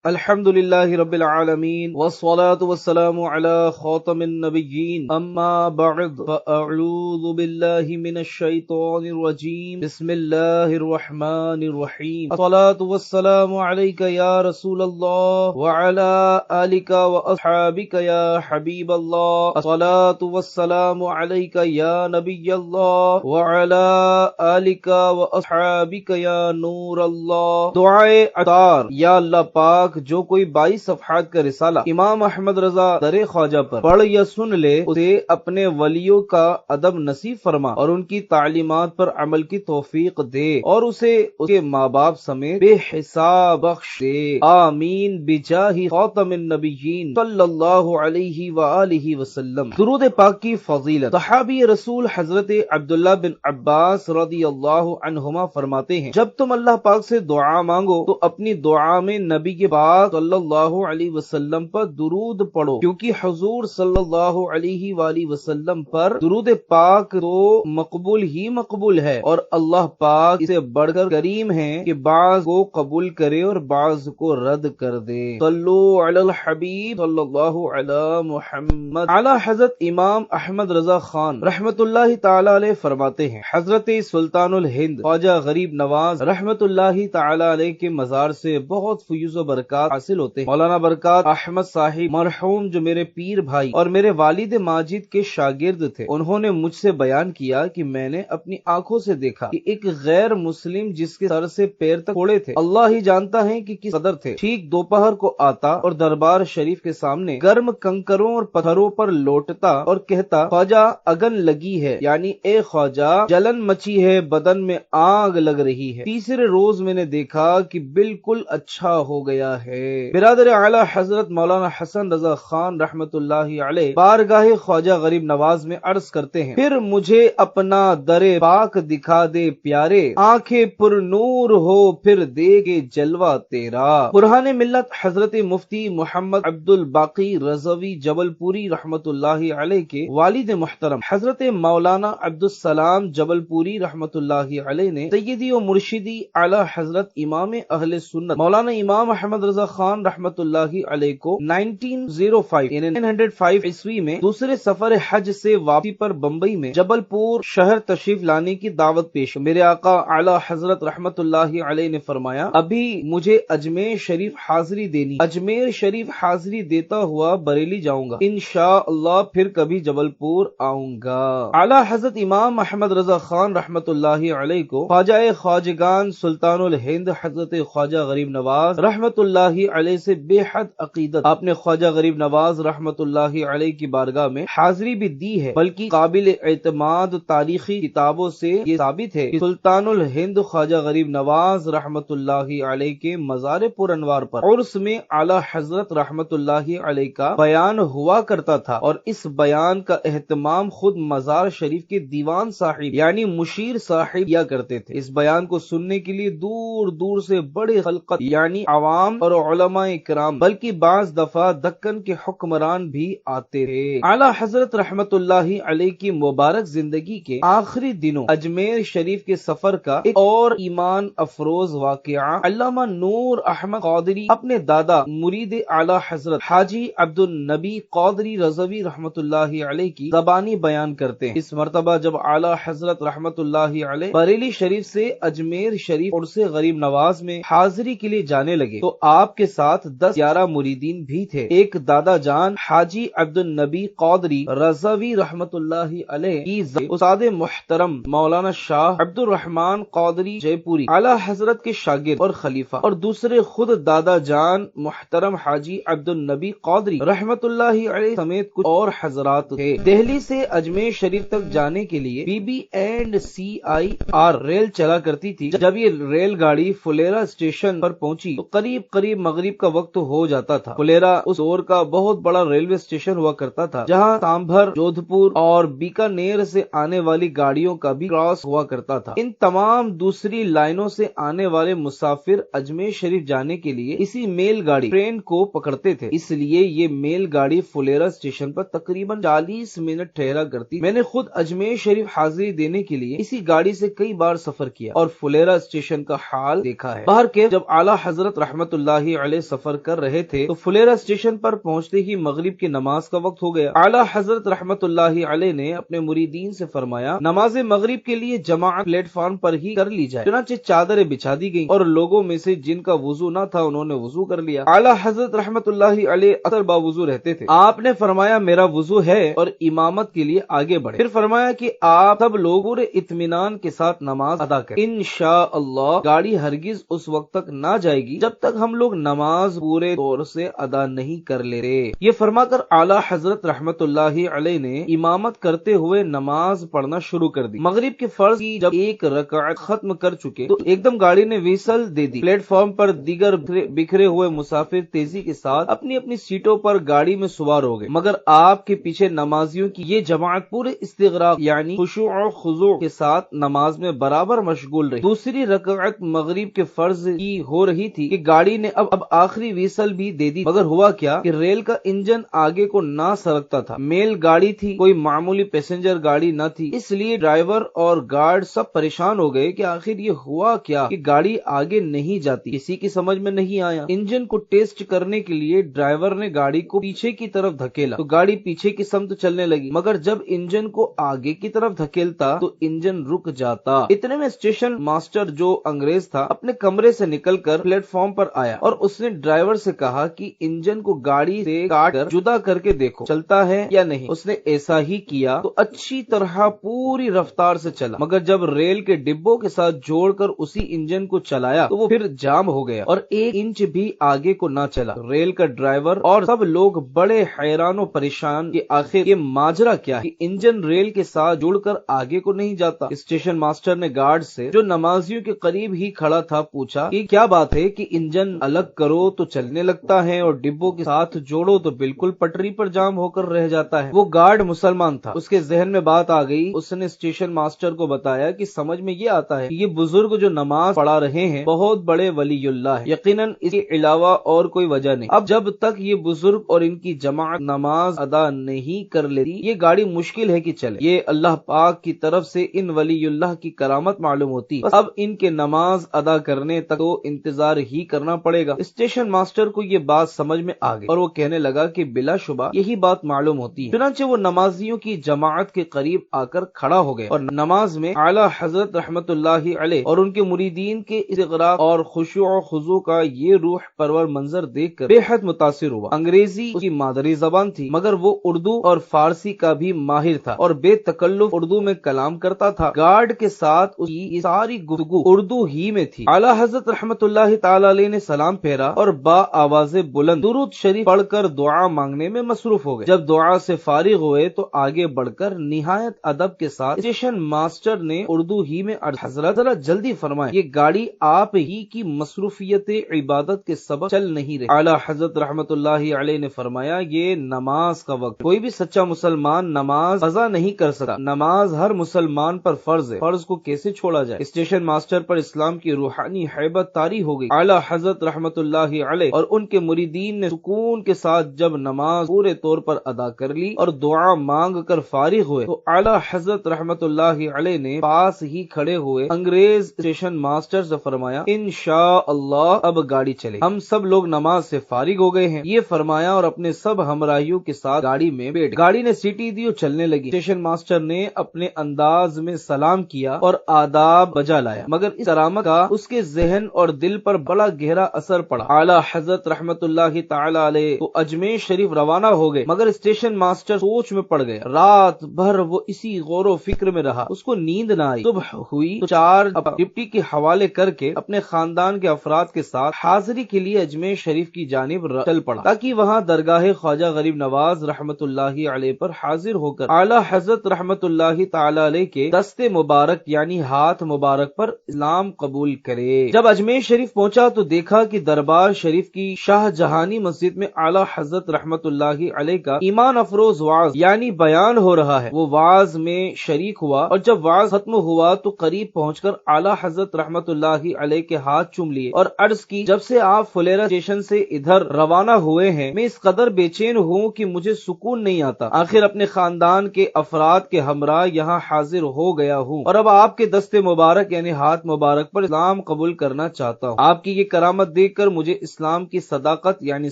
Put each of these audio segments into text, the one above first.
الحمد لله رب العالمين والصلاة والسلام على خاتم النبيين أما بعد فأعوذ بالله من الشيطان الرجيم بسم الله الرحمن الرحيم الصلاة والسلام عليك يا رسول الله وعلى آلك وأصحابك يا حبيب الله الصلاة والسلام عليك يا نبي الله وعلى آلك وأصحابك يا نور الله دعائے عطار یا اللہ پاک جو کوئی 22 صفحات کا رسالہ امام احمد رضا در خواجہ پر پڑھ یا سن لے اسے اپنے ولیوں کا ادب نصیب فرما اور ان کی تعلیمات پر عمل کی توفیق دے اور اسے اس کے ماں باپ سمیت بے حساب بخش دے آمین بجاہ خاتم النبیین صلی اللہ علیہ وآلہ وسلم۔ درود پاک کی فضیلت۔ صحابی رسول حضرت عبداللہ بن عباس رضی اللہ عنہما فرماتے ہیں جب تم اللہ پاک سے دعا مانگو تو اپنی دعا میں نبی کے پاک صلی اللہ علیہ وسلم پر درود پڑھو، کیونکہ حضور صلی اللہ علیہ وآلہ وسلم پر درود پاک تو مقبول ہی مقبول ہے، اور اللہ پاک اسے بڑھ کر کریم ہے کہ بعض کو قبول کرے اور بعض کو رد کر دے۔ صلو علی الحبیب صلی اللہ علی محمد۔ اعلی حضرت امام احمد رضا خان رحمت اللہ تعالی علیہ فرماتے ہیں حضرت سلطان الہند خواجہ غریب نواز رحمت اللہ تعالی علیہ کے مزار سے بہت فیوز و برکات حاصل ہوتے ہیں۔ مولانا برکات احمد صاحب مرحوم جو میرے پیر بھائی اور میرے والد ماجد کے شاگرد تھے، انہوں نے مجھ سے بیان کیا کہ میں نے اپنی آنکھوں سے دیکھا کہ ایک غیر مسلم جس کے سر سے پیر تک کوڑے تھے، اللہ ہی جانتا ہے کہ کس قدر تھے، ٹھیک دوپہر کو آتا اور دربار شریف کے سامنے گرم کنکروں اور پتھروں پر لوٹتا اور کہتا خواجہ اگن لگی ہے، یعنی اے خواجہ جلن مچی ہے، بدن میں آگ لگ رہی ہے۔ تیسرے روز میں نے دیکھا کہ بالکل اچھا ہو گیا ہے۔ برادر اعلی حضرت مولانا حسن رضا خان رحمت اللہ علیہ بارگاہ خواجہ غریب نواز میں عرض کرتے ہیں پھر مجھے اپنا در پاک دکھا دے پیارے، آنکھیں پر نور ہو پھر دیکھے جلوہ تیرا۔ برہان ملت حضرت مفتی محمد عبد الباقی رضوی جبل پوری رحمت اللہ علیہ کے والد محترم حضرت مولانا عبد السلام جبل پوری رحمت اللہ علیہ نے سیدی و مرشدی اعلی حضرت امام اہل سنت مولانا امام احمد رضا خان رحمت اللہ علیہ کو 1905 عیسوی میں دوسرے سفر حج سے واپسی پر بمبئی میں جبل پور شہر تشریف لانے کی دعوت پیش۔ میرے آقا اعلی حضرت رحمت اللہ علیہ نے فرمایا ابھی مجھے اجمیر شریف حاضری دینی، اجمیر شریف حاضری دیتا ہوا بریلی جاؤں گا، انشاءاللہ پھر کبھی جبل پور آؤں گا۔ اعلی حضرت امام احمد رضا خان رحمت اللہ علیہ کو خواجہ خواجگان سلطان الہند حضرت خواجہ غریب نواز رحمت اللہ علیہ سے بے حد عقیدت۔ آپ نے خواجہ غریب نواز رحمت اللہ علیہ کی بارگاہ میں حاضری بھی دی ہے، بلکہ قابل اعتماد تاریخی کتابوں سے یہ ثابت ہے کہ سلطان الہند خواجہ غریب نواز رحمت اللہ علیہ کے مزار پر انوار پر عرس میں اعلی حضرت رحمت اللہ علیہ کا بیان ہوا کرتا تھا، اور اس بیان کا اہتمام خود مزار شریف کے دیوان صاحب یعنی مشیر صاحب کیا کرتے تھے۔ اس بیان کو سننے کے لیے دور دور سے بڑے خلقت یعنی عوام اور علماء کرام بلکہ بعض دفعہ دکن کے حکمران بھی آتے تھے۔ اعلی حضرت رحمت اللہ علیہ کی مبارک زندگی کے آخری دنوں اجمیر شریف کے سفر کا ایک اور ایمان افروز واقعہ علامہ نور احمد قادری اپنے دادا مرید اعلی حضرت حاجی عبد النبی قادری رضوی رحمت اللہ علیہ کی زبانی بیان کرتے ہیں۔ اس مرتبہ جب اعلی حضرت رحمت اللہ علیہ بریلی شریف سے اجمیر شریف عرس غریب نواز میں حاضری کے لیے جانے لگے تو آپ کے ساتھ 10-11 مریدین بھی تھے۔ ایک دادا جان حاجی عبد النبی قادری رضوی رحمت اللہ علیہ کی استاد محترم مولانا شاہ عبد الرحمن قادری جے پوری اعلی حضرت کے شاگرد اور خلیفہ، اور دوسرے خود دادا جان محترم حاجی عبد النبی قادری رحمت اللہ علیہ سمیت کچھ اور حضرات تھے۔ دہلی سے اجمیر شریف تک جانے کے لیے BB&CIR ریل چلا کرتی تھی۔ جب یہ ریل گاڑی فلیرا اسٹیشن پر پہنچی تو قریب مغرب کا وقت ہو جاتا تھا۔ فلیرا اس دور کا بہت بڑا ریلوے اسٹیشن ہوا کرتا تھا جہاں سامبھر، جودھپور اور بیکانیر سے آنے والی گاڑیوں کا بھی کراس ہوا کرتا تھا۔ ان تمام دوسری لائنوں سے آنے والے مسافر اجمیر شریف جانے کے لیے اسی میل گاڑی ٹرین کو پکڑتے تھے، اس لیے یہ میل گاڑی فلیرا اسٹیشن پر تقریباً 40 منٹ ٹھہرا کرتی۔ میں نے خود اجمیر شریف حاضری دینے کے لیے اسی گاڑی سے کئی بار سفر کیا اور فلیرا اسٹیشن کا حال دیکھا ہے۔ باہر کے جب اعلی حضرت رحمت اللہ اللہ علیہ سفر کر رہے تھے تو فلیرا اسٹیشن پر پہنچتے ہی مغرب کی نماز کا وقت ہو گیا۔ اعلیٰ حضرت رحمت اللہ علیہ نے اپنے مریدین سے فرمایا نماز مغرب کے لیے جماعت پلیٹ فارم پر ہی کر لی جائے۔ چنانچہ چادریں بچھا دی گئیں اور لوگوں میں سے جن کا وضو نہ تھا انہوں نے وضو کر لیا۔ اعلیٰ حضرت رحمت اللہ علیہ اکثر باوضو رہتے تھے۔ آپ نے فرمایا میرا وضو ہے اور امامت کے لیے آگے بڑھے۔ پھر فرمایا کہ آپ سب لوگ پورے اطمینان کے ساتھ نماز ادا کریں۔ انشاءاللہ گاڑی ہرگز اس وقت تک نہ جائے گی جب تک ہم لوگ نماز پورے طور سے ادا نہیں کر لیتے۔ یہ فرما کر اعلیٰ حضرت رحمت اللہ علیہ نے امامت کرتے ہوئے نماز پڑھنا شروع کر دی۔ مغرب کے فرض کی جب ایک رکعت ختم کر چکے تو ایک دم گاڑی نے ویسل دے دی۔ پلیٹ فارم پر دیگر بکھرے ہوئے مسافر تیزی کے ساتھ اپنی اپنی سیٹوں پر گاڑی میں سوار ہو گئے، مگر آپ کے پیچھے نمازیوں کی یہ جماعت پورے استغراق یعنی خشوع و خضوع کے ساتھ نماز میں برابر مشغول رہی۔ دوسری رکعت مغرب کے فرض کی ہو رہی تھی کہ گاڑی نے اب آخری ویسل بھی دے دی، مگر ہوا کیا کہ ریل کا انجن آگے کو نہ سرکتا تھا۔ میل گاڑی تھی، کوئی معمولی پیسنجر گاڑی نہ تھی، اس لیے ڈرائیور اور گارڈ سب پریشان ہو گئے کہ آخر یہ ہوا کیا کہ گاڑی آگے نہیں جاتی۔ کسی کی سمجھ میں نہیں آیا۔ انجن کو ٹیسٹ کرنے کے لیے ڈرائیور نے گاڑی کو پیچھے کی طرف دھکیلا تو گاڑی پیچھے کی سمت چلنے لگی، مگر جب انجن کو آگے کی طرف دھکیلتا تو انجن رک جاتا۔ اتنے میں اسٹیشن ماسٹر جو انگریز تھا اپنے کمرے سے نکل کر پلیٹ فارم پر آیا اور اس نے ڈرائیور سے کہا کہ انجن کو گاڑی سے کاٹ کر جدا کر کے دیکھو چلتا ہے یا نہیں۔ اس نے ایسا ہی کیا تو اچھی طرح پوری رفتار سے چلا، مگر جب ریل کے ڈبوں کے ساتھ جوڑ کر اسی انجن کو چلایا تو وہ پھر جام ہو گیا اور ایک انچ بھی آگے کو نہ چلا۔ ریل کا ڈرائیور اور سب لوگ بڑے حیران و پریشان کہ آخر یہ ماجرا کیا ہے، انجن ریل کے ساتھ جڑ کر آگے کو نہیں جاتا۔ اسٹیشن ماسٹر نے گارڈ سے جو نمازیوں کے قریب ہی کھڑا تھا پوچھا کہ کیا بات ہے کہ انجن الگ کرو تو چلنے لگتا ہے اور ڈبوں کے ساتھ جوڑو تو بالکل پٹری پر جام ہو کر رہ جاتا ہے۔ وہ گارڈ مسلمان تھا، اس کے ذہن میں بات آ گئی۔ اس نے اسٹیشن ماسٹر کو بتایا کہ سمجھ میں یہ آتا ہے کہ یہ بزرگ جو نماز پڑھا رہے ہیں بہت بڑے ولی اللہ ہے، یقیناً اس کے علاوہ اور کوئی وجہ نہیں۔ اب جب تک یہ بزرگ اور ان کی جماعت نماز ادا نہیں کر لیتی یہ گاڑی مشکل ہے کہ چلے۔ یہ اللہ پاک کی طرف سے ان ولی اللہ کی کرامت معلوم ہوتی ہے، اب ان کے نماز ادا کرنے تک تو انتظار ہی کرنا پڑے گا۔ اسٹیشن ماسٹر کو یہ بات سمجھ میں آ گئی اور وہ کہنے لگا کہ بلا شبہ یہی بات معلوم ہوتی ہے۔ چنانچہ وہ نمازیوں کی جماعت کے قریب آ کر کھڑا ہو گئے اور نماز میں اعلیٰ حضرت رحمت اللہ علیہ اور ان کے مریدین کے استغراق اور خشوع و خضوع کا یہ روح پرور منظر دیکھ کر بے حد متاثر ہوا۔ انگریزی اس کی مادری زبان تھی، مگر وہ اردو اور فارسی کا بھی ماہر تھا اور بے تکلف اردو میں کلام کرتا تھا۔ گارڈ کے ساتھ اس کی ساری گفتگو اردو ہی میں تھی۔ اعلیٰ حضرت رحمت اللہ تعالی علیہ نے سلام پھیرا اور با آواز بلند درود شریف پڑھ کر دعا مانگنے میں مصروف ہو گئے۔ جب دعا سے فارغ ہوئے تو آگے بڑھ کر نہایت ادب کے ساتھ اسٹیشن ماسٹر نے اردو ہی میں حضرت ذرا جلدی فرمائیں، یہ گاڑی آپ ہی کی مصروفیت عبادت کے سبب چل نہیں رہی۔ اعلیٰ حضرت رحمت اللہ علیہ نے فرمایا یہ نماز کا وقت، کوئی بھی سچا مسلمان نماز قضا نہیں کر سکتا، نماز ہر مسلمان پر فرض ہے، فرض کو کیسے چھوڑا جائے۔ اسٹیشن ماسٹر پر اسلام کی روحانی ہیبت طاری ہو گئی۔ اعلیٰ حضرت رحمت اللہ علیہ اور ان کے مریدین نے سکون کے ساتھ جب نماز پورے طور پر ادا کر لی اور دعا مانگ کر فارغ ہوئے تو اعلیٰ حضرت رحمت اللہ علیہ نے پاس ہی کھڑے ہوئے انگریز اسٹیشن ماسٹر سے فرمایا انشاءاللہ اب گاڑی چلے، ہم سب لوگ نماز سے فارغ ہو گئے ہیں۔ یہ فرمایا اور اپنے سب ہمراہیوں کے ساتھ گاڑی میں بیٹھ گئے۔ گاڑی نے سیٹی دی اور چلنے لگی۔ اسٹیشن ماسٹر نے اپنے انداز میں سلام کیا اور آداب بجا لایا، مگر اس کرامت کا اس کے ذہن اور دل پر بڑا گہرا اثر پڑا۔ اعلیٰ حضرت رحمت اللہ تعالی علیہ تو اجمیر شریف روانہ ہو گئے، مگر اسٹیشن ماسٹر سوچ میں پڑ گئے۔ رات بھر وہ اسی غور و فکر میں رہا، اس کو نیند نہ آئی۔ صبح ہوئی تو چارج ڈپٹی کے حوالے کر کے اپنے خاندان کے افراد کے ساتھ حاضری کے لیے اجمیر شریف کی جانب چل پڑا تاکہ وہاں درگاہ خواجہ غریب نواز رحمت اللہ علیہ پر حاضر ہو کر اعلیٰ حضرت رحمت اللہ تعالی علیہ کے دست مبارک یعنی ہاتھ مبارک پر اسلام قبول کرے۔ جب اجمیر شریف پہنچا تو دیکھا کہ دربار شریف کی شاہ جہانی مسجد میں اعلیٰ حضرت رحمت اللہ علیہ کا ایمان افروز وعظ یعنی بیان ہو رہا ہے۔ وہ وعظ میں شریک ہوا اور جب وعظ ختم ہوا تو قریب پہنچ کر اعلیٰ حضرت رحمت اللہ علیہ کے ہاتھ چوم لیے اور عرض کی جب سے آپ فلیرا اسٹیشن سے ادھر روانہ ہوئے ہیں میں اس قدر بے چین ہوں کہ مجھے سکون نہیں آتا، آخر اپنے خاندان کے افراد کے ہمراہ یہاں حاضر ہو گیا ہوں اور اب آپ کے دست مبارک یعنی ہاتھ مبارک پر اسلام قبول کرنا چاہتا ہوں۔ آپ کی یہ کرامت دیکھ کر مجھے اسلام کی صداقت یعنی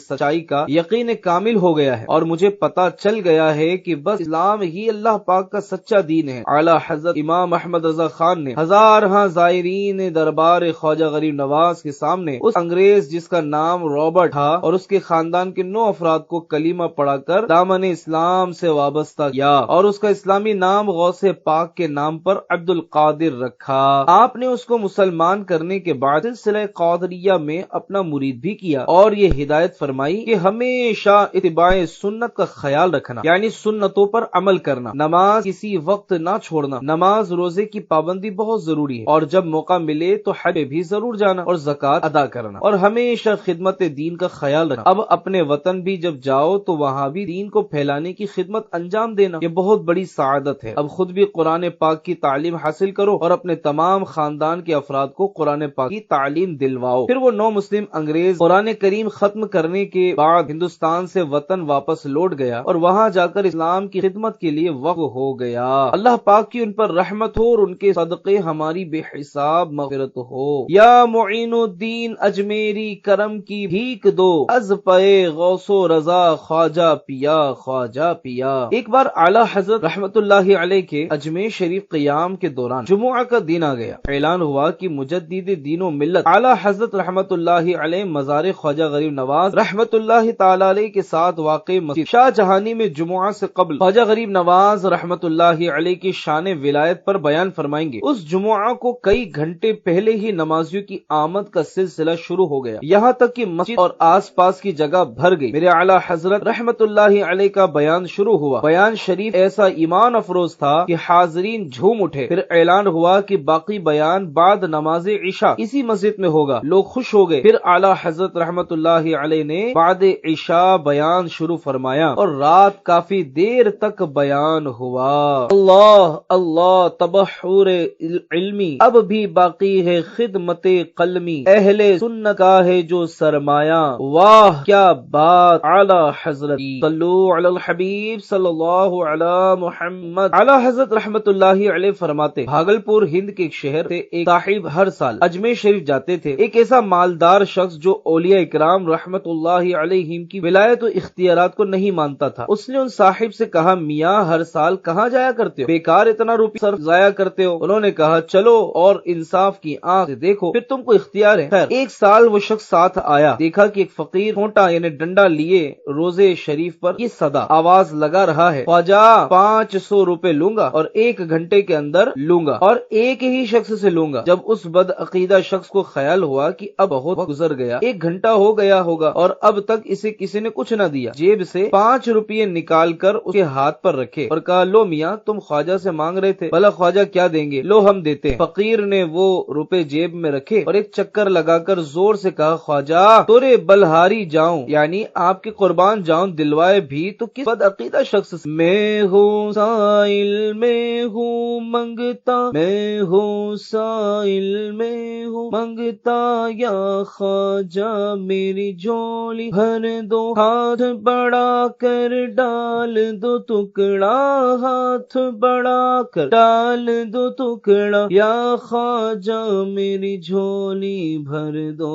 سچائی کا یقین کامل ہو گیا ہے اور مجھے پتا چل گیا ہے کہ بس اسلام ہی اللہ پاک کا سچا دین ہے۔ اعلیٰ حضرت امام احمد رضا خان نے ہزارہاں زائرین دربار خواجہ غریب نواز کے سامنے اس انگریز جس کا نام رابرٹ تھا اور اس کے خاندان کے 9 افراد کو کلمہ پڑھا کر دامن اسلام سے وابستہ کیا اور اس کا اسلامی نام غوث پاک کے نام پر عبد القادر رکھا۔ آپ نے اس کو مسلمان کرنے کے بعد سلسلہ قادریہ میں اپنا مرید بھی کیا اور یہ ہدایت فرمائی کہ ہمیشہ اتباع سنت کا خیال رکھنا یعنی سنتوں پر عمل کرنا، نماز کسی وقت نہ چھوڑنا، نماز روزے کی پابندی بہت ضروری ہے اور جب موقع ملے تو حج بھی ضرور جانا اور زکوٰۃ ادا کرنا اور ہمیشہ خدمت دین کا خیال رکھنا۔ اب اپنے وطن بھی جب جاؤ تو وہاں بھی دین کو پھیلانے کی خدمت انجام دینا، یہ بہت بڑی سعادت ہے۔ اب خود بھی قرآن پاک کی تعلیم حاصل کرو اور اپنے تمام خاندان کے افراد کو قرآن پاک کی تعلیم دلواؤ۔ پھر وہ 9 مسلم انگریز قرآن کریم ختم کرنے کے بعد ہندوستان سے وطن واپس لوٹ گیا اور وہاں جا کر اسلام کی خدمت کے لیے وقف ہو گیا۔ اللہ پاک کی ان پر رحمت ہو اور ان کے صدقے ہماری بے حساب مغفرت ہو۔ یا معین الدین اجمیری کرم کی بھیک دو، از پے غوث و رضا خواجہ پیا خواجہ پیا۔ ایک بار اعلیٰ حضرت رحمت اللہ علیہ کے اجمیر شریف قیام کے دوران جمعہ کا دن آ گیا۔ اعلان ہوا کہ مجدد دین و ملت اعلیٰ حضرت رحمت اللہ علیہ مزار خواجہ غریب نواز رحمت اللہ تعالی علیہ کے ساتھ واقع مسجد شاہ جہانی میں جمعہ سے قبل خواجہ غریب نواز رحمت اللہ علیہ کی شان ولایت پر بیان فرمائیں گے۔ اس جمعہ کو کئی گھنٹے پہلے ہی نمازیوں کی آمد کا سلسلہ شروع ہو گیا، یہاں تک کہ مسجد اور آس پاس کی جگہ بھر گئی۔ میرے اعلیٰ حضرت رحمت اللہ علیہ کا بیان شروع ہوا۔ بیان شریف ایسا ایمان افروز تھا کہ حاضرین جھوم اٹھے۔ پھر اعلان ہوا کہ باقی بیان بعد نماز عشاء اسی مسجد میں ہوگا۔ لوگ خوش ہو گئے۔ پھر اعلیٰ حضرت رحمت اللہ علیہ نے بعد عشاء بیان شروع فرمایا اور رات کافی دیر تک بیان ہوا۔ اللہ اللہ تبحر علمی اب بھی باقی ہے خدمت قلمی، اہل سنت کا ہے جو سرمایہ، واہ کیا بات اعلیٰ حضرت کی۔ صلو علی الحبیب صلی اللہ علی محمد۔ اعلیٰ حضرت رحمت اللہ علیہ فرماتے بھاگلپور ہند کے ایک شہر سے ایک صاحب ہر سال اجمیر شریف جاتے تھے۔ ایک ایسا مالدار شخص جو اولیاء اکرام رحمت اللہ علیہم کی ولایت و اختیارات کو نہیں مانتا تھا، اس نے ان صاحب سے کہا میاں ہر سال کہاں جایا کرتے ہو، بیکار اتنا روپیہ ضائع کرتے ہو۔ انہوں نے کہا چلو اور انصاف کی آنکھ سے دیکھو پھر تم کو اختیار ہے۔ خیر ایک سال وہ شخص ساتھ آیا، دیکھا کہ ایک فقیر کھونٹا یعنی ڈنڈا لیے روزے شریف پر یہ صدا آواز لگا رہا ہے، خواجہ 500 روپے لوں گا اور 1 گھنٹے کے اندر لوں گا اور ایک ہی شخص سے لوں گا۔ جب اس بد عقیدہ شخص کو خیال ہوا کہ اب بہت وقت گزر گیا، 1 گھنٹہ ہو گیا ہوگا اور اب تک اسے کسی نے کچھ نہ دیا، جیب سے 5 روپے نکال کر اس کے ہاتھ پر رکھے اور کہا لو میاں تم خواجہ سے مانگ رہے تھے، بھلا خواجہ کیا دیں گے، لو ہم دیتے ہیں۔ فقیر نے وہ روپے جیب میں رکھے اور ایک چکر لگا کر زور سے کہا خواجہ تورے بلہاری جاؤں یعنی آپ کے قربان جاؤں دلوائے بھی تو کس بد عقیدہ شخص سے۔ میں ہوں سائل میں ہوں منگتا، میں ہوں سائل میں ہوں منگتا، یا خواجہ میری جھولی بھر دو، ہاتھ بڑا کر ڈال دو ٹکڑا، ہاتھ بڑا کر ڈال دو ٹکڑا، یا خواجہ میری جھولی بھر دو،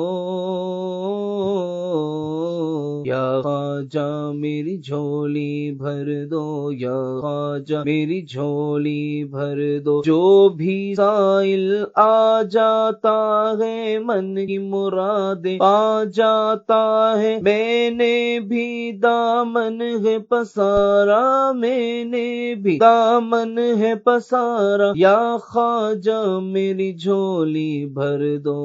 یا خواجہ میری جھولی بھر دو، یا خواجہ میری جھولی بھر دو۔ جو بھی سائل آ جاتا ہے من کی مرادیں پا جاتا ہے، میں نے بھی دامن ہے پسارا، میں نے بھی دامن ہے پسارا، یا خواجہ میری جھولی بھر دو،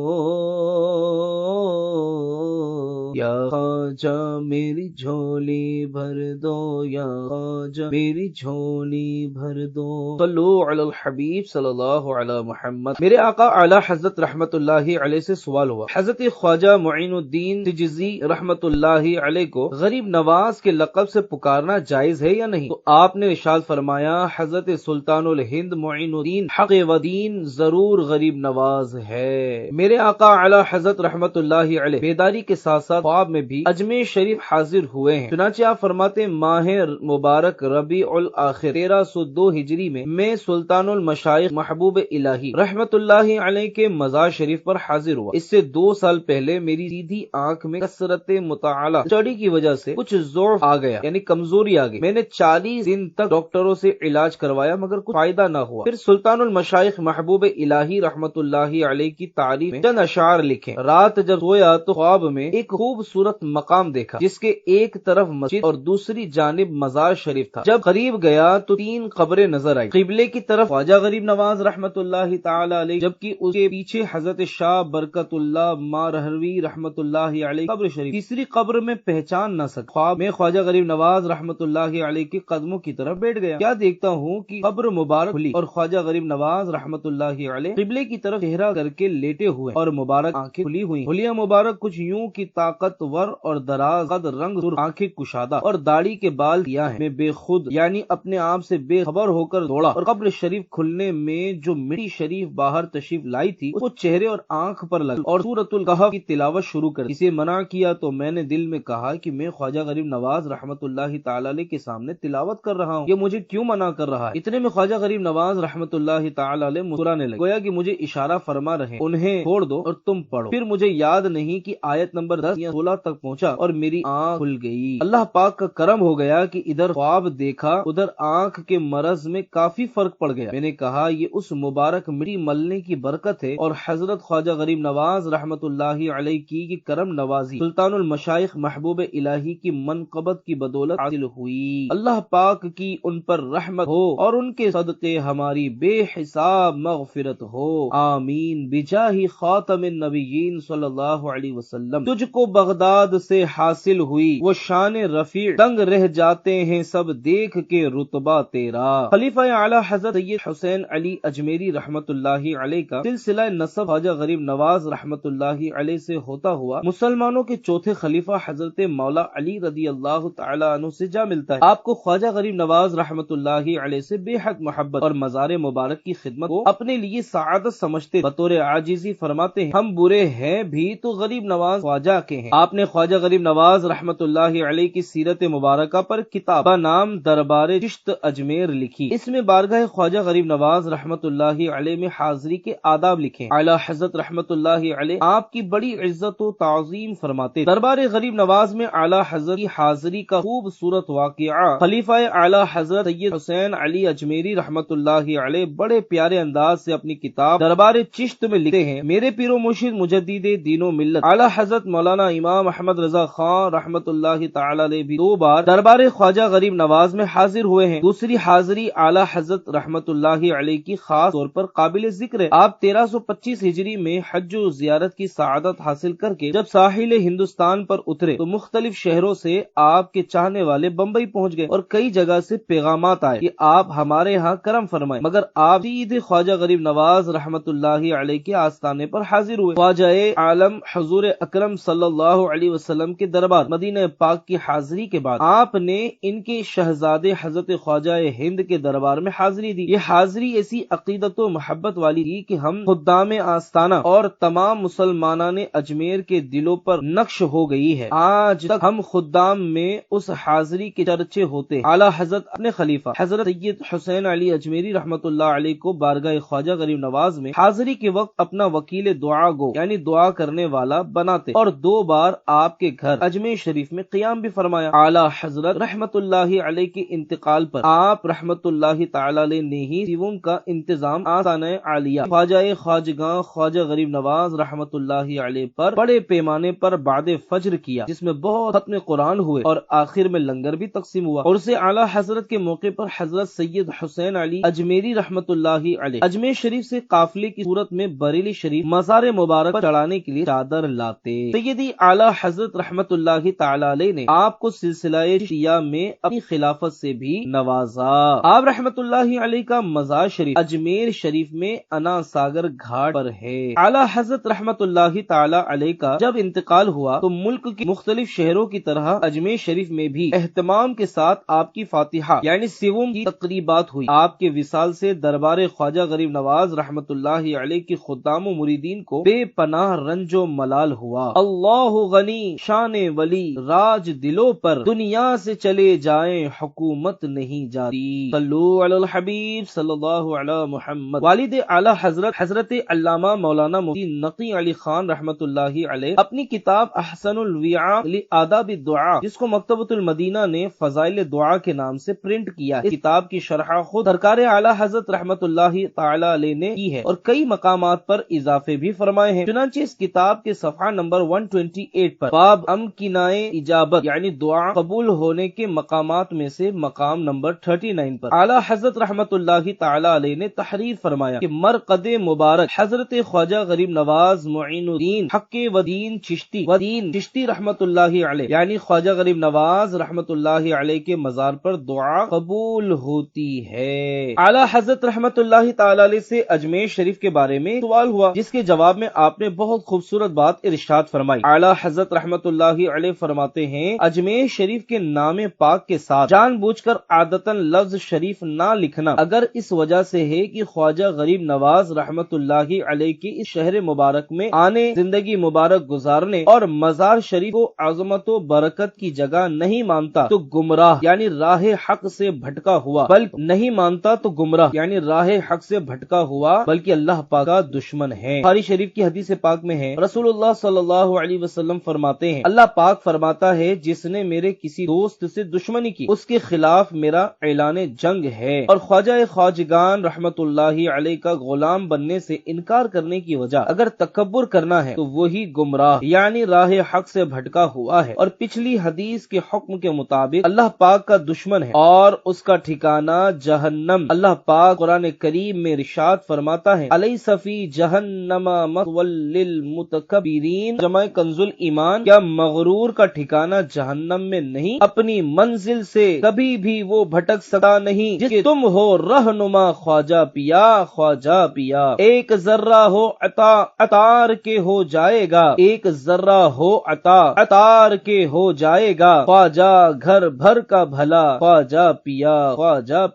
یا خواجہ میری جھولی بھر دو، یا خواجہ میری جھولی بھر دو۔ صلو علی الحبیب صلی اللہ علی محمد۔ میرے آقا اعلیٰ حضرت رحمت اللہ علیہ سے سوال ہوا حضرت خواجہ معین الدین تجزی رحمت اللہ علیہ کو غریب نواز کے لقب سے پکارنا جائز ہے یا نہیں؟ تو آپ نے ارشاد فرمایا حضرت سلطان الہند معین الدین حق و دین ضرور غریب نواز ہے۔ میرے آقا اعلیٰ حضرت رحمت اللہ علیہ بیداری کے ساتھ ساتھ خواب میں بھی اجمیر شریف حاضر ہوئے ہیں۔ چنانچہ آپ فرماتے ہیں ماہ مبارک ربیع الاخر 1302 ہجری میں سلطان المشائخ محبوب الہی رحمت اللہ علیہ کے مزار شریف پر حاضر ہوا۔ اس سے 2 سال پہلے میری سیدھی آنکھ میں کثرت مطالعہ اسٹڈی کی وجہ سے کچھ ضعف آ گیا، یعنی کمزوری آ گئی۔ میں نے 40 دن تک ڈاکٹروں سے علاج کروایا مگر کچھ فائدہ نہ ہوا۔ پھر سلطان المشائخ محبوب الہی رحمت اللہ علیہ کی تعریف میں چند اشعار لکھے۔ رات جب سویا تو خواب میں ایک خوبصورت مقام دیکھا جس کے ایک طرف مسجد اور دوسری جانب مزار شریف تھا۔ جب قریب گیا تو 3 قبریں نظر آئی۔ قبلے کی طرف خواجہ غریب نواز رحمت اللہ تعالی علیہ، جبکہ اس کے پیچھے حضرت شاہ برکت اللہ مارہروی رحمت اللہ علیہ قبر شریف۔ تیسری قبر میں پہچان نہ سکا۔ خواب میں خواجہ غریب نواز رحمت اللہ علیہ کے قدموں کی طرف بیٹھ گیا۔ کیا دیکھتا ہوں کہ قبر مبارک کھلی اور خواجہ غریب نواز رحمت اللہ علیہ قبلے کی طرف چہرہ کر کے لیٹے ہوئے اور مبارک آنکھیں کھلی ہوئی۔ حلیہ مبارک کچھ یوں کی طاقتور اور دراز قد رنگ سرخ، آنکھیں کشادہ اور داڑھی کے بال کیا ہے۔ میں بے خود یعنی اپنے آپ سے بے خبر ہو کر دوڑا اور قبر شریف کھلنے میں جو مٹی شریف باہر تشریف لائی تھی اس کو چہرے اور آنکھ پر لگا اور سورۃ الکہف کی تلاوت شروع کر دی۔ اسے منع کیا تو میں نے دل میں کہا کہ میں خواجہ غریب نواز رحمت اللہ تعالی علیہ کے سامنے تلاوت کر رہا ہوں، یہ مجھے کیوں منع کر رہا ہے؟ اتنے میں خواجہ غریب نواز رحمت اللہ تعالی علیہ مسکرانے لگے، گویا کہ مجھے اشارہ فرما رہے انہیں چھوڑ دو اور تم پڑھو۔ پھر مجھے یاد نہیں کہ آیت نمبر 10 یا 16 تک پہنچا اور میری آنکھ کھل گئی۔ اللہ پاک کا کرم ہو گیا کہ ادھر خواب دیکھا ادھر آنکھ کے مرض میں کافی فرق پڑ گیا۔ میں نے کہا یہ اس مبارک مٹی ملنے کی برکت ہے اور حضرت خواجہ غریب نواز رحمت اللہ علیہ کی کرم نوازی سلطان المشائخ محبوب الہی کی منقبت کی بدولت حاصل ہوئی۔ اللہ پاک کی ان پر رحمت ہو اور ان کے صدقے ہماری بے حساب مغفرت ہو، آمین بجاہ خاتم النبیین صلی اللہ علیہ وسلم۔ تجھ کو بغداد سے حاصل ہوئی وہ شان رفیع، دنگ رہ جاتے ہیں سب دیکھ کے رتبہ تیرا۔ خلیفہ اعلی حضرت سید حسین علی اجمیری رحمت اللہ علیہ کا سلسلہ نسب خواجہ غریب نواز رحمت اللہ علیہ سے ہوتا ہوا مسلمانوں کے چوتھے خلیفہ حضرت مولا علی رضی اللہ تعالی عنہ سے جا ملتا ہے۔ آپ کو خواجہ غریب نواز رحمت اللہ علیہ سے بے حد محبت اور مزار مبارک کی خدمت کو اپنے لیے سعادت سمجھتے، بطور عاجزی فرماتے ہیں ہم برے ہیں بھی تو غریب نواز خواجہ کے ہیں۔ آپ نے خواجہ غریب نواز رحمت اللہ علیہ کی سیرت مبارکہ پر کتاب بنام دربار چشت اجمیر لکھی۔ اس میں بارگاہ خواجہ غریب نواز رحمت اللہ علیہ میں حاضری کے آداب لکھے۔ اعلی حضرت رحمت اللہ علیہ آپ کی بڑی عزت و تعظیم فرماتے۔ دربار غریب نواز میں اعلی حضرت کی حاضری کا خوبصورت واقعہ خلیفہ اعلی حضرت سید حسین علی اجمیری رحمت اللہ علیہ بڑے پیارے انداز سے اپنی کتاب دربار چشت میں لکھتے ہیں۔ میرے پیر و مرشد مجدد دین و ملت اعلی حضرت مولانا امام احمد رضا خان رحمت اللہ تعالی علیہ بھی 2 بار دربار خواجہ غریب نواز میں حاضر ہوئے ہیں۔ دوسری حاضری اعلی حضرت رحمت اللہ علیہ کی خاص طور پر قابل ذکر ہے۔ آپ 1325 ہجری میں حج و زیارت کی سعادت حاصل کر کے جب ساحل ہندوستان پر اترے تو مختلف شہروں سے آپ کے چاہنے والے بمبئی پہنچ گئے اور کئی جگہ سے پیغامات آئے کہ آپ ہمارے ہاں کرم فرمائیں، مگر آپ سیدھے خواجہ غریب نواز رحمت اللہ علیہ کے آستانے پر حاضر ہوئے۔ خواجہ عالم حضور اکرم صلی اللہ علیہ وسلم کے دربار مدینہ پاک کی حاضری کے بعد آپ نے ان کے شہزادے حضرت خواجہ ہند کے دربار میں حاضری دی۔ یہ حاضری ایسی عقیدت و محبت والی تھی کہ ہم خدام آستانہ اور تمام مسلمانان اجمیر کے دلوں پر نقش ہو گئی ہے۔ آج تک ہم خدام میں اس حاضری کے چرچے ہوتے۔ اعلی حضرت اپنے خلیفہ حضرت سید حسین علی اجمیری رحمت اللہ علیہ کو بارگاہ خواجہ غریب نواز میں حاضری کے وقت اپنا وکیل دعا گو یعنی دعا کرنے والا بناتے اور 2 بار آپ کے گھر اجمیر شریف میں قیام بھی فرمایا۔ اعلی حضرت رحمت اللہ علیہ کے انتقال پر آپ رحمت اللہ تعالی علیہ نے ہی سیوم کا انتظام آستانہ عالیہ خواجہ خواجگاں خواجہ غریب نواز رحمت اللہ علیہ پر بڑے پیمانے پر بعد فجر کیا، جس میں بہت ختم قرآن ہوئے اور آخر میں لنگر بھی تقسیم ہوا۔ اور اسے اعلی حضرت کے موقع پر حضرت سید حسین علی اجمیری رحمت اللہ علیہ اجمیر شریف سے قافلے کی صورت میں بریلی شریف مزار مبارک پر چڑھانے کے لیے چادر لاتے۔ سیدی اعلی حضرت رحمت اللہ تعالی علیہ نے آپ کو سلسلہ شیعہ میں اپنی خلافت سے بھی نوازا۔ آپ رحمت اللہ علیہ کا مزار شریف اجمیر شریف میں انا ساگر گھاٹ پر ہے۔ اعلی حضرت رحمت اللہ تعالی علیہ کا جب انتقال ہوا تو ملک کے مختلف شہروں کی طرح اجمیر شریف میں بھی اہتمام کے ساتھ آپ کی فاتحہ یعنی سیوم کی تقریبات ہوئی۔ آپ کے وصال سے دربار خواجہ غریب نواز رحمت اللہ علیہ کی خدام و مریدین کو بے پناہ رنج و ملال ہوا۔ اللہ غنی شان ولی راج دلوں پر، دنیا سے چلے جائیں حکومت نہیں جاتی۔ صلو علی الحبیب صلی اللہ علی محمد۔ والد اعلی حضرت علامہ مولانا مفتی نقی علی خان رحمۃ اللہ علیہ اپنی کتاب احسن الوعاء لآداب الدعاء، جس کو مکتبۃ المدینہ نے فضائل دعا کے نام سے پرنٹ کیا ہے، اس کتاب کی شرح خود سرکار اعلی حضرت رحمۃ اللہ تعالی علیہ نے کی ہے اور کئی مقامات پر اضافے بھی فرمائے ہیں۔ چنانچہ اس کتاب کے صفحہ نمبر 128 پر باب امکنائے اجابت یعنی دعا قبول ہونے کے مقامات میں سے مقام نمبر 39 پر اعلی حضرت رحمۃ اللہ تعالی علیہ نے تحریر فرمایا کہ مرقد مبارک حضرت خواجہ غریب نواز معین الدین حق ودین چشتی رحمۃ اللہ علیہ یعنی خواجہ غریب نواز رحمۃ اللہ علیہ کے مزار پر دعا قبول ہوتی ہے۔ اعلی حضرت رحمۃ اللہ تعالی علیہ سے اجمیر شریف کے بارے میں سوال ہوا، جس کے جواب میں آپ نے بہت خوبصورت بات ارشاد فرمائی۔ اعلی حضرت رحمۃ اللہ علیہ فرماتے ہیں، اجمیر شریف کے نام پاک کے ساتھ جان بوجھ کر عادتاً لفظ شریف نہ لکھنا اگر اس وجہ سے ہے کہ خواجہ غریب نواز رحمۃ اللہ علیہ کے اس شہر مبارک میں آنے، زندگی مبارک گزارنے اور مزار شریف کو عظمت و برکت کی جگہ نہیں مانتا تو گمراہ یعنی راہ حق سے بھٹکا ہوا، بلکہ نہیں مانتا تو گمراہ یعنی راہ حق سے بھٹکا ہوا بلکہ اللہ پاک کا دشمن ہے۔ بخاری شریف کی حدیث پاک میں ہے، رسول اللہ صلی اللہ علیہ وسلم فرماتے ہیں، اللہ پاک فرماتا ہے جس نے میرے کسی دوست سے دشمنی کی اس کے خلاف میرا اعلان جنگ ہے، اور خواجہ خواجگان رحمت اللہ علیہ کا غلام بننے سے انکار کرنے کی وجہ اگر تکبر کرنا ہے تو وہی گمراہ یعنی راہ حق سے بھٹکا ہوا ہے، اور پچھلی حدیث کے حکم کے مطابق اللہ پاک کا دشمن ہے اور اس کا ٹھکانہ جہنم۔ اللہ پاک قرآن کریم میں ارشاد فرماتا ہے، الیس فی جہنم مثوی للمتکبرین، جمع کنز الایمان، کیا مغرور کا ٹھکانہ جہنم میں نہیں؟ اپنی منزل سے کبھی بھی وہ بھٹک سکتا نہیں جس کے تم ہو رہنما خواجہ پیا، ایک ذرہ ہو عطا عطار کے ہو جائے گا، ایک ذرہ ہو عطا عطار کے ہو جائے گا، خواجہ گھر بھر کا بھلا، خواجہ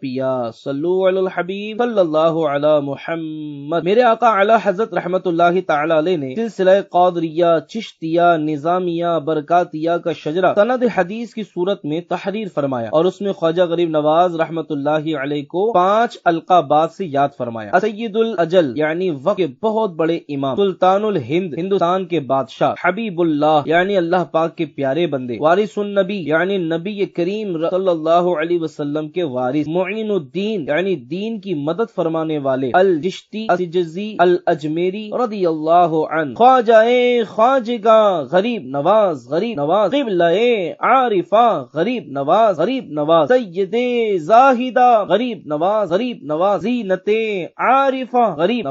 پیا، صلو علی الحبیب صلی اللہ علی محمد۔ میرے آقا اعلی حضرت رحمت اللہ تعالی علیہ نے سلسلہ قادریہ، چشتیہ، نظامیہ، برکاتیہ کا شجرہ سند حدیث کی صورت میں تحریر فرمایا اور اس میں خواجہ غریب نواز رحمت اللہ علیہ کو 5 القابات سے یاد فرمایا۔ سید الاجل یعنی وقت کے بہت بڑے امام، سلطان الہند ہندوستان کے بادشاہ، حبیب اللہ یعنی اللہ پاک کے پیارے بندے، وارث النبی یعنی نبی کریم صلی اللہ علیہ وسلم کے وارث، معین الدین یعنی دین کی مدد فرمانے والے، الجشتی السجزی الاجمیری رضی اللہ عنہ، خواجگاں غریب نواز قبلہ عارفہ غریب نواز سید زاہدہ غریب نواز زینت عارفہ غریب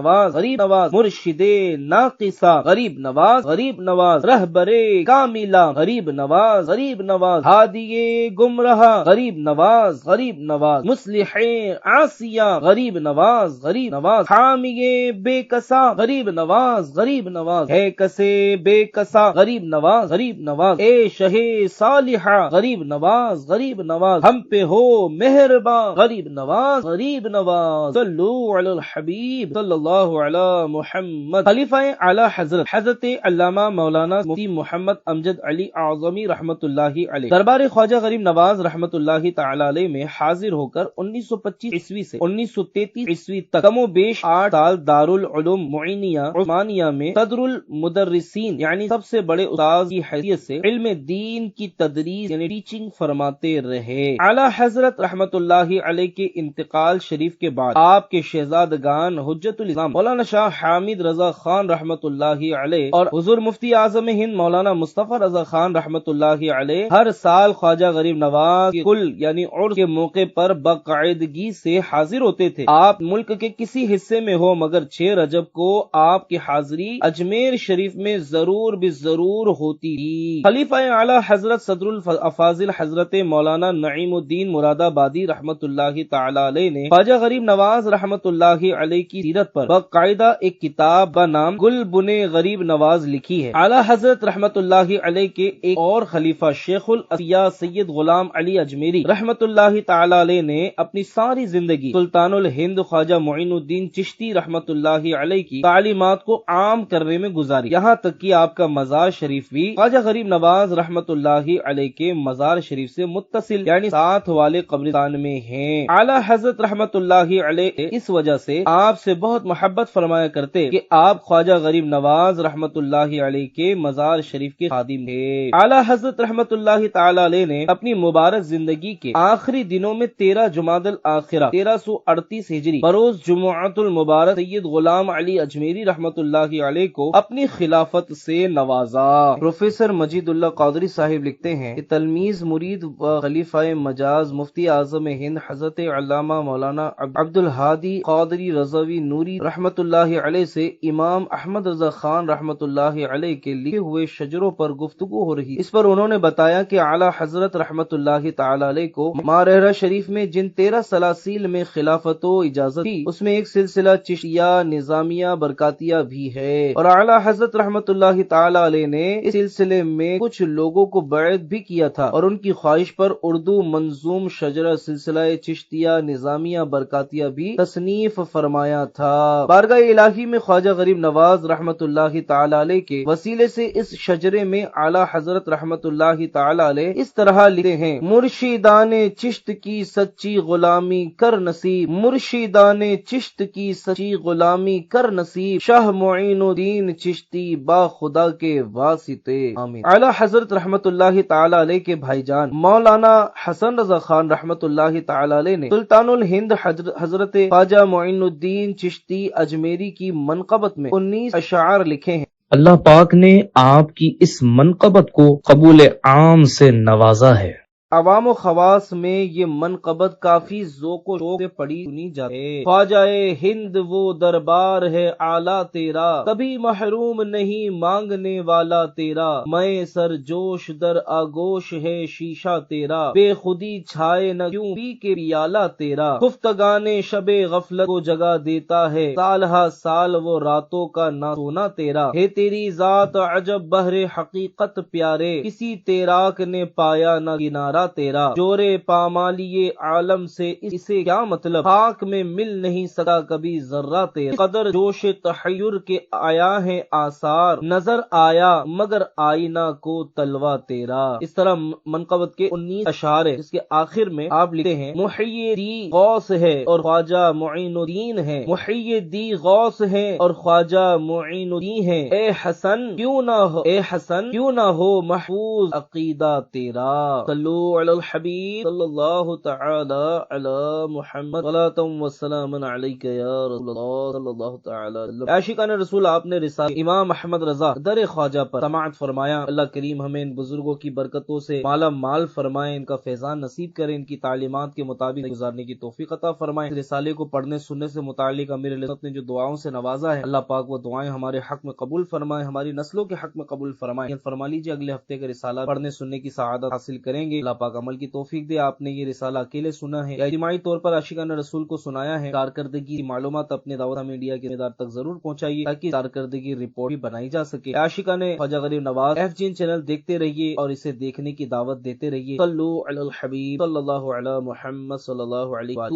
نواز مرشد ناقصہ غریب نواز رہبر کاملہ غریب نواز ہادی گمراہ غریب نواز مصلح عاصیہ غریب نواز حامی بے کسا غریب نواز ہے کسے بے کسا غریب نواز اے شہ صالحہ غریب نواز ہم پہ ہو مہرباں غریب نواز صلو علی الحبیب صلی اللہ علی محمد۔ خلیفہ اعلی حضرت علامہ مولانا مفتی محمد امجد علی اعظمی رحمت اللہ علیہ دربار خواجہ غریب نواز رحمت اللہ تعالی علیہ میں حاضر ہو کر 1925 عیسوی سے 1933 عیسوی تک کم و بیش 8 سال دارالعلوم معینیہ عثمانیہ میں صدر المدرسین یعنی سب سے بڑے استاذ کی حیثیت سے علم دین کی تدریس یعنی ٹیچنگ فرماتے رہے۔ اعلی حضرت رحمت اللہ علیہ کے انتقال شریف کے بعد آپ کے شہزادگان حجت الاسلام مولانا شاہ حامد رضا خان رحمت اللہ علیہ اور حضور مفتی اعظم ہند مولانا مصطفی رضا خان رحمت اللہ علیہ ہر سال خواجہ غریب نواز کے کل یعنی عرس کے موقع پر باقاعدگی سے حاضر ہوتے تھے۔ آپ ملک کے کسی حصے میں ہو مگر 6 رجب کو آپ کی حاضری اجمیر شریف میں ضرور ہوتی تھی۔ خلیفہ اعلی حضرت صدر الافاضل حضرت مولانا نعیم الدین مراد آبادی رحمت اللہ تعالی علیہ نے خواجہ غریب نواز رحمت اللہ علیہ کی سیرت پر باقاعدہ ایک کتاب بنام گل بنے غریب نواز لکھی ہے۔ اعلی حضرت رحمت اللہ علیہ کے ایک اور خلیفہ شیخ الاسیاء سید غلام علی اجمیری رحمت اللہ تعالی علیہ نے اپنی ساری زندگی سلطان الہند خواجہ معین الدین چشتی رحمت اللہ علیہ کی تعلیمات کو عام کرنے میں گزاری، یہاں تک کہ آپ کا مزار شریف بھی خواجہ غریب نواز رحمت اللہ علیہ کے مزار شریف سے متصل یعنی ساتھ والے قبرستان میں ہیں۔ اعلیٰ حضرت رحمت اللہ علیہ اس وجہ سے آپ سے بہت محبت فرمایا کرتے کہ آپ خواجہ غریب نواز رحمت اللہ علیہ کے مزار شریف کے خادم تھے۔ اعلیٰ حضرت رحمت اللہ تعالی علیہ نے اپنی مبارک زندگی کے آخری دنوں میں 13 جمادی الاخرہ 1338 ہجری بروز جمعۃ المبارک سید غلام علی اجمیری رحمت اللہ علیہ کو اپنی خلافت سے نوازا۔ پروفیسر مجید اللہ قادری صاحب لکھتے ہیں کہ تلمیذ مرید و خلیفہ مجاز مفتی اعظم ہند حضرت علامہ مولانا عبد الہادی قادری رضوی نوری رحمت اللہ علیہ سے امام احمد رضا خان رحمت اللہ علیہ کے لکھے ہوئے شجروں پر گفتگو ہو رہی۔ اس پر انہوں نے بتایا کہ اعلیٰ حضرت رحمت اللہ تعالی علیہ کو مارہرہ شریف میں جن 13 سلاسل میں خلافت و اجازت تھی اس میں ایک سلسلہ چشتیہ نظامیہ برکاتیہ بھی ہے، اور اعلیٰ حضرت رحمت اللہ تعالی علیہ نے اس سلسلے میں کچھ لوگوں کو بیعت بھی کیا تھا اور ان کی خواہش پر اردو منظوم شجرہ سلسلہ چشتیہ نظامیہ برکاتیہ بھی تصنیف فرمایا تھا۔ بارگاہ الہی میں خواجہ غریب نواز رحمت اللہ تعالی علیہ کے وسیلے سے اس شجرے میں اعلیٰ حضرت رحمت اللہ تعالی علیہ اس طرح لکھتے ہیں: مرشدان چشت کی سچی غلامی کر نصیب، مرشدان چشت کی سچی غلامی کر نصیب، شاہ معین الدین چشتی با خدا کے واسطے، آمین۔ اعلیٰ حضرت رحمت اللہ تعالی علیہ کے بھائی جان مولانا حسن رضا خان رحمت اللہ تعالی علیہ نے سلطان الہند حضرت خواجہ معین الدین چشتی اجمیری کی منقبت میں 19 اشعار لکھے ہیں۔ اللہ پاک نے آپ کی اس منقبت کو قبول عام سے نوازا ہے۔ عوام و خواص میں یہ منقبت کافی ذوق و شوق سے پڑھی سنی جاتی ہے۔ خواجہ ہند وہ دربار ہے اعلیٰ تیرا، کبھی محروم نہیں مانگنے والا تیرا، میں سر جوش در آگوش ہے شیشہ تیرا، بے خودی چھائے نہ کیوں پی کے پیالہ تیرا، خفتگان شب غفلت کو جگہ دیتا ہے، سال ہا سال وہ راتوں کا نہ سونا تیرا، ہے تیری ذات عجب بحر حقیقت پیارے، کسی تیراک نے پایا نہ کنارہ تیرا، جورے پامالی عالم سے اسے کیا مطلب، خاک میں مل نہیں سکا کبھی ذرہ تیرا، قدر جوش تحیر کے آیا ہے آثار، نظر آیا مگر آئینہ کو تلوا تیرا۔ اس طرح منقبت کے 19 اشعار ہے، جس کے آخر میں آپ لکھتے ہیں: محی دی غوث ہے اور خواجہ معین الدین ہے، محی دی غوث ہے اور خواجہ معین الدین ہے، اے حسن کیوں نہ ہو محفوظ عقیدہ تیرا، صلو علی الحبیب صلی اللہ تعالی علی محمد صلاۃ و سلام علیک یا رسول اللہ صلی اللہ تعالی وسلم۔ عاشقان رسول، آپ نے رسالہ امام احمد رضا در خواجہ پر سماعت فرمایا۔ اللہ کریم ہمیں ان بزرگوں کی برکتوں سے مالا مال فرمائے، ان کا فیضان نصیب کرے، ان کی تعلیمات کے مطابق گزارنے کی توفیق عطا فرمائے۔ اس رسالے کو پڑھنے سننے سے متعلق امیر علیہ السلام نے جو دعاؤں سے نوازا ہے، اللہ پاک وہ دعائیں ہمارے حق میں قبول فرمائے، ہماری نسلوں کے حق میں قبول فرمائے۔ فرما لیجیے اگلے ہفتے کا رسالہ پڑھنے سننے کی سعادت حاصل کریں گے۔ اللہ پاک عمل کی توفیق دے۔ آپ نے یہ رسالہ اکیلے سنا ہے یا اجتماعی طور پر عاشقان رسول کو سنایا ہے؟ کارکردگی کی معلومات اپنے دعوت میڈیا کے ادارے تک ضرور پہنچائیے تاکہ کارکردگی رپورٹ بھی بنائی جا سکے۔ عاشقان خواجہ غریب نواز FGN چینل دیکھتے رہیے اور اسے دیکھنے کی دعوت دیتے رہیے۔ صلو علی الحبیب صلی اللہ علی محمد صلی اللہ علیہ وسلم۔